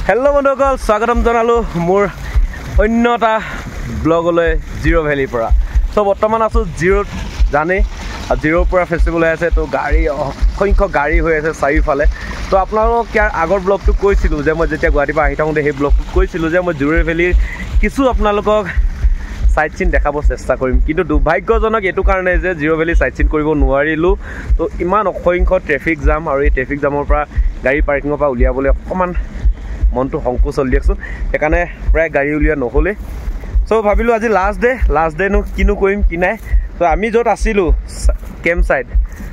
Hello' বন্ধুসকল, স্বাগতম জনালোঁ মোৰ অন্য এটা ব্লগলৈ জিৰ' ভেলীৰ পৰা। চ' বৰ্তমান আছোঁ জিৰ'ত, জানেই জিৰ'ৰ পৰা ফেষ্টিভেল হৈ আছে। তো গাড়ী অসংখ্য গাড়ী হৈ আছে চাৰিওফালে। তো আপোনালোকক ইয়াৰ আগৰ ব্লগটোত কৈছিলোঁ যে মই যেতিয়া গুৱাহাটীৰ পৰা আহি থাকোঁতে সেই ব্লগটোত কৈছিলোঁ যে মই জিৰ' ভেলীৰ কিছু আপোনালোকক চাইট চিন দেখাব চেষ্টা কৰিম। কিন্তু দুৰ্ভাগ্যজনক এইটো কাৰণে যে জিৰ' ভেলী চাইট চিন কৰিব নোৱাৰিলোঁ। তো ইমান অসংখ্য ট্ৰেফিক জাম, আৰু এই ট্ৰেফিক জামৰ পৰা গাড়ী পাৰ্কিঙৰ পৰা উলিয়াবলৈ অকণমান মনটো সংকোচ চলি দিয়কচোন, সেইকাৰণে প্ৰায় গাড়ী উলিওৱা নহ'লে। চ' ভাবিলোঁ আজি লাষ্ট ডেনো কিনো কৰিম কি নাই। ত' আমি য'ত আছিলোঁ কেম্প ছাইড,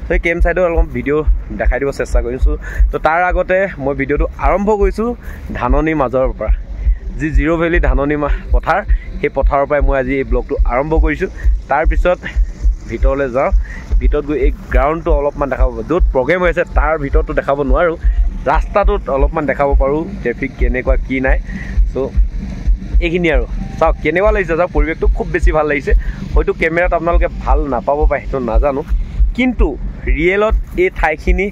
সেই কেম্প ছাইডত অলপ ভিডিঅ' দেখাই দিব চেষ্টা কৰিছোঁ। তো তাৰ আগতে মই ভিডিঅ'টো আৰম্ভ কৰিছোঁ ধাননি মাজৰ পৰা, যি জিৰ' ভেলী ধাননি পথাৰ, সেই পথাৰৰ পৰাই মই আজি এই ব্লগটো আৰম্ভ কৰিছোঁ। তাৰপিছত ভিতৰলৈ যাওঁ, ভিতৰত গৈ এই গ্ৰাউণ্ডটো অলপমান দেখাব, য'ত প্ৰগ্ৰেম হৈ আছে তাৰ ভিতৰতো দেখাব নোৱাৰোঁ, ৰাস্তাটোত অলপমান দেখাব পাৰোঁ ট্ৰেফিক কেনেকুৱা কি নাই। চ' এইখিনি আৰু চাওক কেনেকুৱা লাগিছে, চাওক পৰিৱেশটো খুব বেছি ভাল লাগিছে। হয়তো কেমেৰাত আপোনালোকে ভাল নাপাব পাৰে, সেইটো নাজানো, কিন্তু ৰিয়েলত এই ঠাইখিনি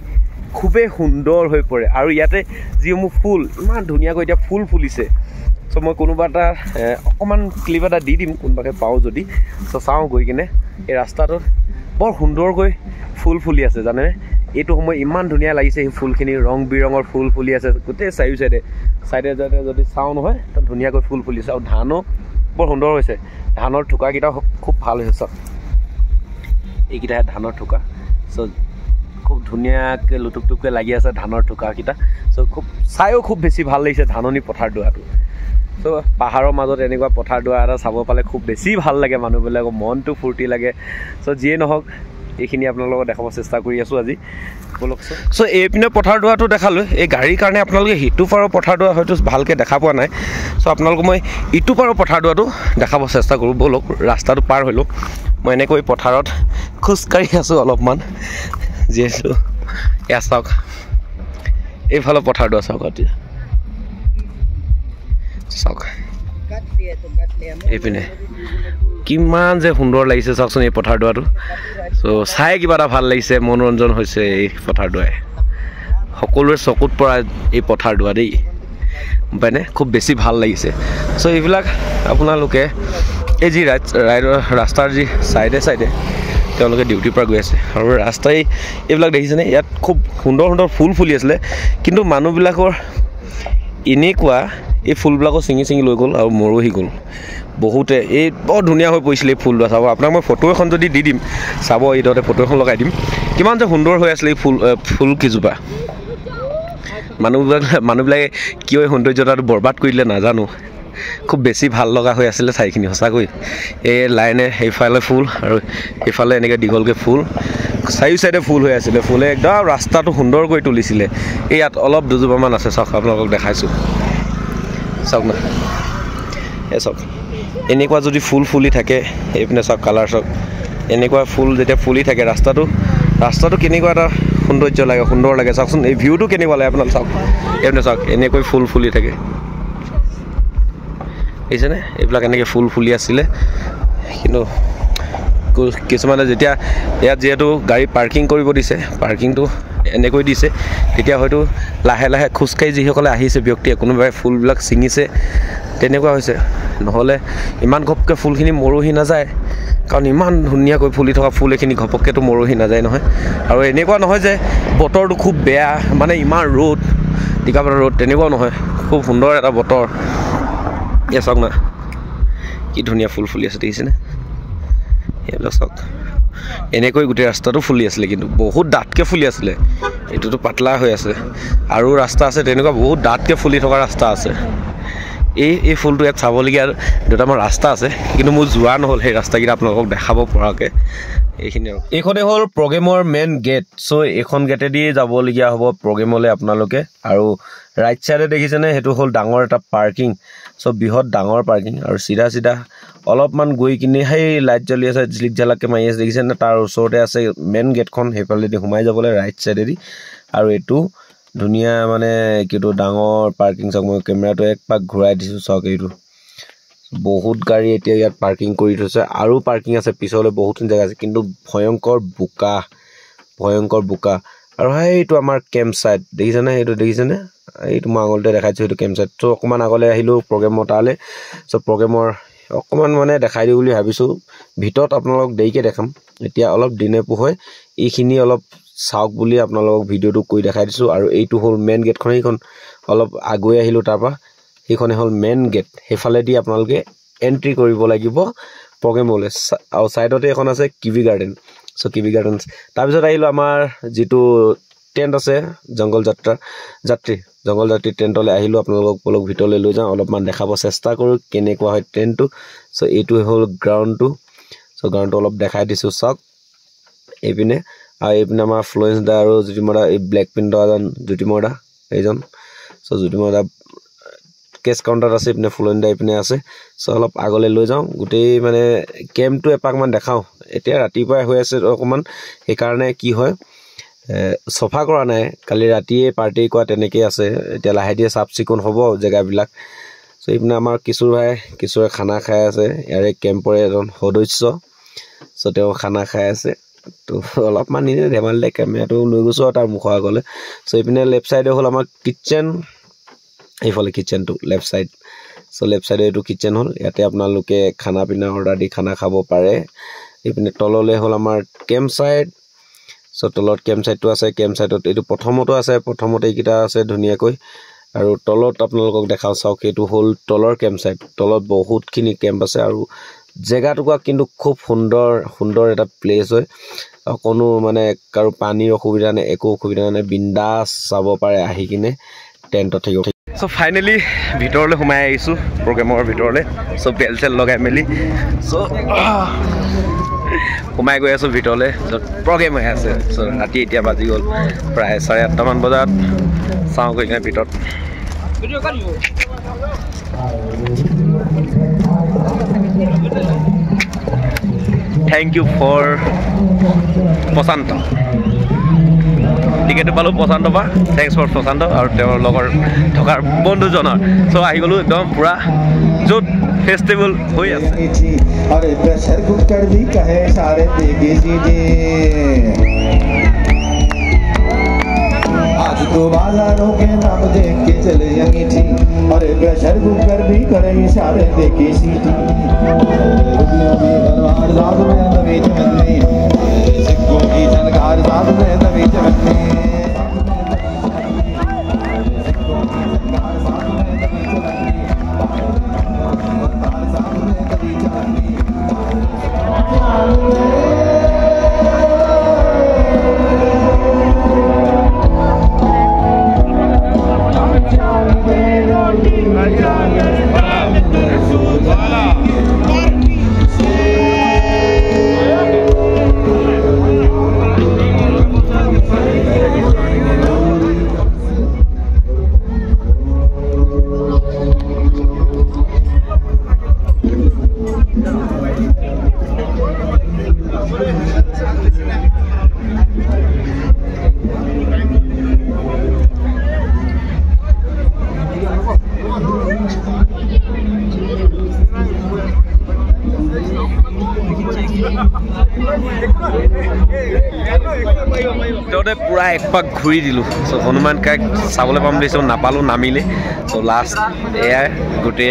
খুবেই সুন্দৰ হৈ পৰে। আৰু ইয়াতে যিসমূহ ফুল ইমান ধুনীয়াকৈ এতিয়া ফুল ফুলিছে। চ' মই কোনোবা এটা অকণমান ক্লিপ এটা দি দিম কোনোবাকে পাওঁ যদি। চ' চাওঁ গৈ কিনে এই ৰাস্তাটোত বৰ সুন্দৰকৈ ফুল ফুলি আছে, জানেনে? এইটো সময় ইমান ধুনীয়া লাগিছে, সেই ফুলখিনি ৰং বিৰঙৰ ফুল ফুলি আছে গোটেই চাৰিও চাইডে যদি চাওঁ নহয় তাত ধুনীয়াকৈ ফুল ফুলিছে। আৰু ধানো বৰ সুন্দৰ হৈছে, ধানৰ থোকাকেইটাও খুব ভাল হৈছে। চাওক এইকেইটাহে ধানৰ থোকা। চ' খুব ধুনীয়াকৈ লুটুকটুককৈ লাগি আছে ধানৰ থোকাকেইটা। চ' চাইও খুব বেছি ভাল লাগিছে ধাননি পথাৰডৰাটো। চ' পাহাৰৰ মাজত এনেকুৱা পথাৰডৰা এটা চাব পালে খুব বেছি ভাল লাগে, মানুহবিলাকৰ মনটো ফূৰ্তি লাগে। চ' যিয়ে নহওক এইখিনি আপোনালোকক দেখাব চেষ্টা কৰি আছোঁ আজি, বলকচোন। চ' এইপিনে পথাৰডৰাটো দেখালোঁ, এই গাড়ীৰ কাৰণে আপোনালোকে সিটো পাৰৰ পথাৰডৰা হয়তো ভালকৈ দেখা পোৱা নাই। চ' আপোনালোকক মই ইটো পাৰৰ পথাৰডৰাটো দেখাব চেষ্টা কৰোঁ, বলক। ৰাস্তাটো পাৰ হৈ লওক, মই এনেকৈ পথাৰত খোজকাঢ়ি আছোঁ অলপমান, যিহেতু এয়া চাওক এইফালৰ পথাৰডৰা চাওক, চাওক এইপিনে কিমান যে সুন্দৰ লাগিছে চাওকচোন এই পথাৰডৰাটো। চ' চাই কিবা এটা ভাল লাগিছে, মনোৰঞ্জন হৈছে এই পথাৰডৰাই। সকলোৰে চকুত পৰা এই পথাৰডৰা দেই, গম পায়নে? খুব বেছি ভাল লাগিছে। চ' এইবিলাক আপোনালোকে এই যি ৰাস্তাৰ যি চাইডে তেওঁলোকে ডিউটিৰ পৰা গৈ আছে, আৰু ৰাস্তাই এইবিলাক দেখিছেনে? ইয়াত খুব সুন্দৰ সুন্দৰ ফুল ফুলি আছিলে, কিন্তু মানুহবিলাকৰ এনেকুৱা এই ফুলবিলাকো ছিঙি লৈ গ'ল আৰু মৰহি গ'ল বহুতে। এই বৰ ধুনীয়া হৈ পৰিছিলে এই ফুলডৰা, চাব। আপোনাক মই ফটো এখন যদি দি দিম, চাব, এইদৰে ফটো এখন লগাই দিম, কিমান যে সুন্দৰ হৈ আছিলে এই ফুল কেইজোপা। মানুহবিলাকে কিয় এই সৌন্দৰ্যতাটো বৰবাদ কৰি দিলে নাজানো। খুব বেছি ভাল লগা হৈ আছিলে ঠাইখিনি সঁচাকৈ। এই লাইনে সেইফালে ফুল আৰু সেইফালে এনেকৈ দীঘলকৈ ফুল, চাৰিও চাইডে ফুল হৈ আছিলে। ফুলে একদম ৰাস্তাটো সুন্দৰ কৰি তুলিছিলে। এই ইয়াত অলপ দুজোপামান আছে, চাওক আপোনালোকক দেখাইছোঁ, চাওক না, এই চাওক এনেকুৱা যদি ফুল ফুলি থাকে, এইপিনে চাওক কালাৰ চাওক, এনেকুৱা ফুল যেতিয়া ফুলি থাকে ৰাস্তাটো কেনেকুৱা এটা সৌন্দৰ্য লাগে, সুন্দৰ লাগে। চাওকচোন এই ভিউটো কেনেকুৱা লাগে আপোনালোকে চাওক, এইপিনে চাওক এনেকৈ ফুল ফুলি থাকে, দেখিছেনে? এইবিলাক এনেকৈ ফুল ফুলি আছিলে। কিন্তু কিছুমানে যেতিয়া ইয়াত যিহেতু গাড়ী পাৰ্কিং কৰিব দিছে, পাৰ্কিংটো এনেকৈ দিছে, তেতিয়া হয়তো লাহে লাহে খোজকাঢ়ি যিসকলে আহিছে ব্যক্তিয়ে, কোনোবাই ফুলবিলাক ছিঙিছে, তেনেকুৱা হৈছে। নহ'লে ইমান ঘপকৈ ফুলখিনি মৰহি নাযায়, কাৰণ ইমান ধুনীয়াকৈ ফুলি থকা ফুল এইখিনি ঘপককৈতো মৰহি নাযায় নহয়। আৰু এনেকুৱা নহয় যে বতৰটো খুব বেয়া, মানে ইমান ৰ'দ, টিকাফটা ৰ'দ, তেনেকুৱাও নহয়, খুব সুন্দৰ এটা বতৰ। এয়া চাওক না কি ধুনীয়া ফুল ফুলি আছে, দেখিছেনে? এইবিলাক চাওক এনেকৈ গোটেই ৰাস্তাটো ফুলি আছিলে, কিন্তু বহুত ডাঠকৈ ফুলি আছিলে। এইটোতো পাতলা হৈ আছে, আৰু ৰাস্তা আছে তেনেকুৱা বহুত ডাঠকৈ ফুলি থকা ৰাস্তা আছে। এই ফুলটো ইয়াত চাবলগীয়া দুটামান ৰাস্তা আছে, কিন্তু মোৰ যোৱা নহ'ল সেই ৰাস্তাকেইটা আপোনালোকক দেখাব পৰাকৈ। এইখিনি আৰু এইখনেই হ'ল প্ৰগ্ৰেমৰ মেইন গেট। চ' এইখন গেটেদি যাবলগীয়া হ'ব প্ৰগ্ৰেমলৈ আপোনালোকে। আৰু ৰাইট চাইডে দেখিছেনে, সেইটো হ'ল ডাঙৰ এটা পাৰ্কিং। চ' বৃহৎ ডাঙৰ পাৰ্কিং, আৰু চিধা অলপমান গৈ কিনে সেই লাইট জ্বলি আছে, জিলিক জালাককৈ মাৰি আছে, দেখিছেনে? তাৰ ওচৰতে আছে মেইন গেটখন, সেইফালেদি সোমাই যাবলৈ ৰাইট চাইডেদি। আৰু এইটো ধুনীয়া মানে কিটো ডাঙৰ পাৰ্কিং। চাওক মই কেমেৰাটো এক পাক ঘূৰাই দিছোঁ, চাওক এইটো বহুত গাড়ী এতিয়া ইয়াত পাৰ্কিং কৰি থৈছে, আৰু পাৰ্কিং আছে পিছলৈ বহুতখিনি জেগা আছে, কিন্তু ভয়ংকৰ বোকা। আৰু সেইটো আমাৰ কেম্প ছাইট, দেখিছেনে? সেইটো দেখিছেনে? এইটো মই আঙুলিতে দেখাইছোঁ এইটো কেম্প চাইট। চ' অকণমান আগলৈ আহিলোঁ প্ৰগ্ৰেমৰ তালৈ। চ' প্ৰগ্ৰেমৰ অকণমান মানে দেখাই দিওঁ বুলি ভাবিছোঁ, ভিতৰত আপোনালোকক দেৰিকৈ দেখাম। এতিয়া অলপ দিনে পোহৰে এইখিনি অলপ চাওক বুলি আপোনালোকক ভিডিঅ'টো কৰি দেখাই দিছোঁ। আৰু এইটো হ'ল মেইন গেটখন, সেইখন অলপ আগুৱাই আহিলোঁ তাৰপৰা, সেইখনে হ'ল মেইন গেট। সেইফালেদি আপোনালোকে এণ্ট্ৰি কৰিব লাগিব প্ৰগ্ৰেমলৈ। আৰু ছাইডতে এখন আছে কিবি গাৰ্ডেন। চ' কিবি গাৰ্ডেন তাৰপিছত আহিলোঁ আমাৰ যিটো টেণ্ট আছে জংঘল যাত্ৰী টেণ্টলৈ আহিলোঁ। আপোনালোকক ভিতৰলৈ লৈ যাওঁ, অলপমান দেখাব চেষ্টা কৰোঁ কেনেকুৱা হয় টেণ্টটো। চ' এইটো হ'ল গ্ৰাউণ্ডটো। চ' গ্ৰাউণ্ডটো অলপ দেখাই দিছোঁ চাওক এইপিনে। আৰু এইপিনে আমাৰ ফ্লৰেঞ্চ দা আৰু জ্যোতিমৰ দা, এই ব্লেক পিন্ধা এজন জ্যোতিমৰ দা এইজন। চ' জ্যোতিমৰ দা কেছ কাউণ্টাৰত আছে, এইপিনে ফ্লৰেঞ্চ দা এইপিনে আছে। চ' অলপ আগলৈ লৈ যাওঁ, গোটেই মানে কেম্পটো এপাকমান দেখাওঁ। এতিয়া ৰাতিপুৱাই হৈ আছে অকণমান, সেইকাৰণে কি হয় চফা কৰা নাই, কালি ৰাতিয়ে পাৰ্টি কৰা তেনেকৈ আছে। এতিয়া লাহে ধীৰে চাফ চিকুণ হ'ব জেগাবিলাক। চ' এইপিনে আমাৰ কিশোৰে খানা খাই আছে, ইয়াৰে কেম্পৰে এজন সদস্য। চ' তেওঁ খানা খাই আছে। তো অলপমান এনেই ধেমালিতে কেমেৰাটো লৈ গৈছোঁ আৰু তাৰ মুখৰ আগলৈ। চ' এইপিনে লেফ্ট ছাইডে হ'ল আমাৰ কিটচেন, এইফালে কিটচেনটো লেফ্ট ছাইড। চ' লেফ্ট ছাইডে এইটো কিটচেন হ'ল, ইয়াতে আপোনালোকে খানা পিনা অৰ্ডাৰ দি খানা খাব পাৰে। এইপিনে তললৈ হ'ল আমাৰ কেম্প ছাইট। চ' তলত কেম্প ছাইটটো আছে, কেম্প ছাইটত এইটো প্ৰথমতো এইকেইটা আছে ধুনীয়াকৈ। আৰু তলত আপোনালোকক দেখাওঁ চাওক, এইটো হ'ল তলৰ কেম্প ছাইট। তলত বহুতখিনি কেম্প আছে আৰু জেগাটুকুৰা কিন্তু খুব সুন্দৰ এটা প্লেচ হয়। অকণো মানে কাৰো পানীৰ অসুবিধা নাই, একো অসুবিধা নাই, বিন্দাছ চাব পাৰে আহি কিনে টেণ্টত থাকিব। চ' ফাইনেলি ভিতৰলৈ সোমাই আহিছোঁ প্ৰগ্ৰেমৰ ভিতৰলৈ। চ' বেল চেল লগাই মেলি চ' সোমাই গৈ আছোঁ ভিতৰলৈ, য'ত প্ৰগ্ৰেম হৈ আছে। চ' ৰাতি এতিয়া বাজি গ'ল প্ৰায় 8:30মান বজাত। চাওঁ গৈ কিনে ভিতৰত। থেংক ইউ ফৰ প্ৰশান্ত, টিকেটটো পালোঁ প্ৰশান্তৰ পৰা। থেংকছ ফৰ প্ৰশান্ত আৰু তেওঁৰ লগৰ থকাৰ বন্ধুজনৰ। চ' আহি গ'লোঁ একদম পূৰা য'ত फेस्टिवल हुई है। अरे प्रेशर कुकर भी कहे सारे देगी जी आज तो बाजारों के नाम देख के चले जाएंगी थी। अरे प्रेशर कुकर भी करे इशारे देगी सीटी घरवार साथ में नवी जमनी सिक्कों की झनकार साथ में नवी जमनी पूरा एक पाक घूरी दिल। सो हनुमान काक चाबले पाम बुलिছোঁ नापाলোঁ, नामिले। सो लास्ट एया गोटे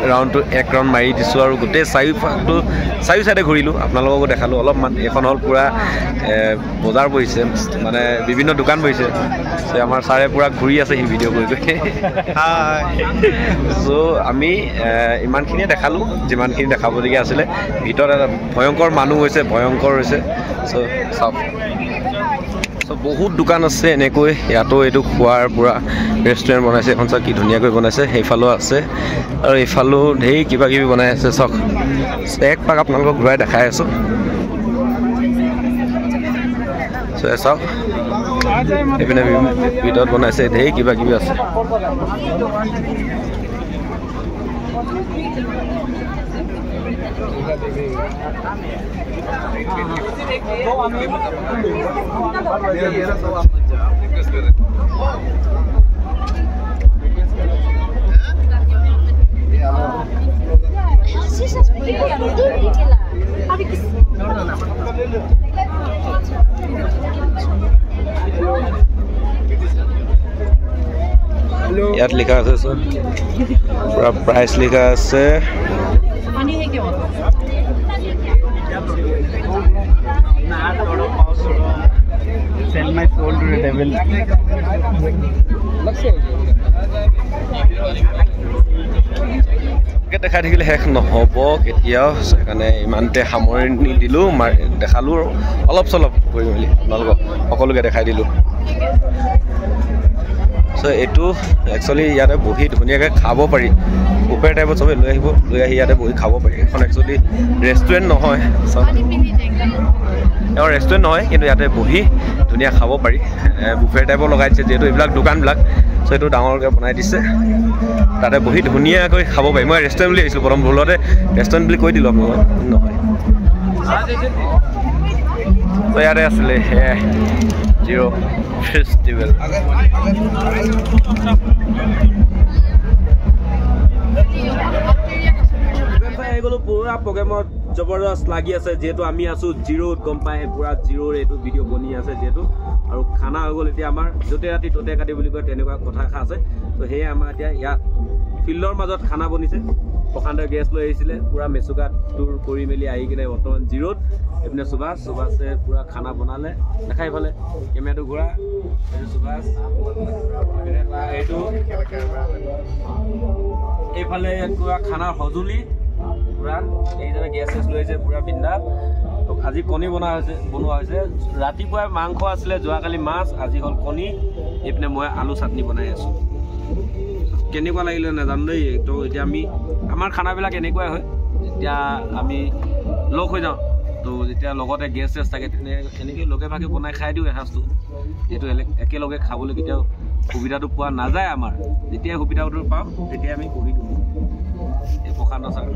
राउंड तो एक राउंड मारि दिছোঁ और गोटे चारिपाकটো चारि साइडे घूरिলোঁ। আপোনালোককো দেখালোঁ অলপমান। এখন হ'ল पूरा বজাৰ বহিছে, মানে বিভিন্ন দোকান বহিছে। সো আমাৰ ছাৰে पूरा ঘূৰি আছে এই ভিডিঅ' কৰি কৰি। সো আমি ইমানখিনিয়ে দেখালোঁ যিমানখিনি দেখাবলগীয়া আছিলে। ভিতৰত এটা ভয়ংকৰ মানুহ হৈছে, ভয়ংকৰ হৈছে। সো চাওক, সো বহুত দোকান আছে এনেকৈ। ইয়াতো এইটো খোৱাৰ পূৰা ৰেষ্টুৰেণ্ট বনাইছে। এখন চাওক কি ধুনীয়াকৈ বনাইছে। সেইফালেও আছে আৰু এইফালেও ঢেৰ কিবা কিবি বনাই আছে। চাওক এক পাক আপোনালোকক ঘূৰাই দেখাই আছোঁ। চাওক এইপিনে ভিতৰত বনাইছে, ঢেৰ কিবা কিবি আছে। লিখা আছে পুৰা প্ৰাইচ লিখা আছে Sell my soul to the devil. দেখাই থাকিলে শেষ নহ'ব কেতিয়াও সেইকাৰণে ইমানতে সামৰণি দিলোঁ দেখালোঁ আৰু অলপ চলপ কৰি মেলি আপোনালোকক সকলোকে দেখাই দিলোঁ চ' এইটো একচুৱেলি ইয়াতে বহি ধুনীয়াকৈ খাব পাৰি বুফে টাইপত চবেই লৈ আহি ইয়াতে বহি খাব পাৰি এখন একচুৱেলি ৰেষ্টুৰেণ্ট নহয় এওঁ ৰেষ্টুৰেণ্ট নহয় কিন্তু ইয়াতে বহি ধুনীয়া খাব পাৰি বুফে টাইপৰ লগাই দিছে যিহেতু এইবিলাক দোকানবিলাক চ' এইটো ডাঙৰকৈ বনাই দিছে তাতে বহি ধুনীয়াকৈ খাব পাৰি মই ৰেষ্টুৰেণ্ট বুলি আহিছিলোঁ প্ৰথম ভুলতে ৰেষ্টুৰেণ্ট বুলি কৈ দিলোঁ আপোনালোকক নহয় চ' ইয়াতে আছিলে সেয়াই জিৰ' ফেষ্টিভেল গ'লো পুৰা প্ৰগ্ৰেমত জবৰদস্ত লাগি আছে যিহেতু আমি আছোঁ জিৰ'ত গম পাই পুৰা জিৰ'ৰ এইটো ভিডিঅ' বনি আছে যিহেতু আৰু খানা হৈ গ'ল এতিয়া আমাৰ য'তে ৰাতি ত'তে কাটি বুলি কয় তেনেকুৱা কথা এষাৰ আছে ত' সেয়ে আমাৰ এতিয়া ইয়াত ফিল্ডৰ মাজত খানা বনিছে প্ৰশান্তই গেছ লৈ আহিছিলে পুৰা মেচুকাত টুৰ কৰি মেলি আহি কিনে বৰ্তমান জিৰ'ত এইপিনে সুভাষে পুৰা খানা বনালে দেখা এইফালে কেমেৰাটো ঘূৰা এইটো সুভাষ এইটো এইফালে পুৰা খানাৰ সঁজুলি পুৰা এইজনে গেছ চেছ লৈ আহিছে পুৰা বিন্দাছ আজি কণী বনোৱা হৈছে ৰাতিপুৱাই মাংস আছিলে যোৱাকালি মাছ আজি হ'ল কণী এইপিনে মই আলু চাটনি বনাই আছোঁ কেনেকুৱা লাগিলে নাজানো দেই তো এতিয়া আমাৰ খানাবিলাক এনেকুৱাই হয় যেতিয়া আমি লগ হৈ যাওঁ তো যেতিয়া লগতে গেছ চেছ থাকে এনেকৈ লগে ভাগে বনাই খাই দিওঁ এসাঁজটো যিহেতু একেলগে খাবলৈ কেতিয়াও সুবিধাটো পোৱা নাযায় আমাৰ যেতিয়াই সুবিধাটো পাওঁ তেতিয়াই আমি কৰি দিওঁ এই প্ৰশান্ত ছাৰ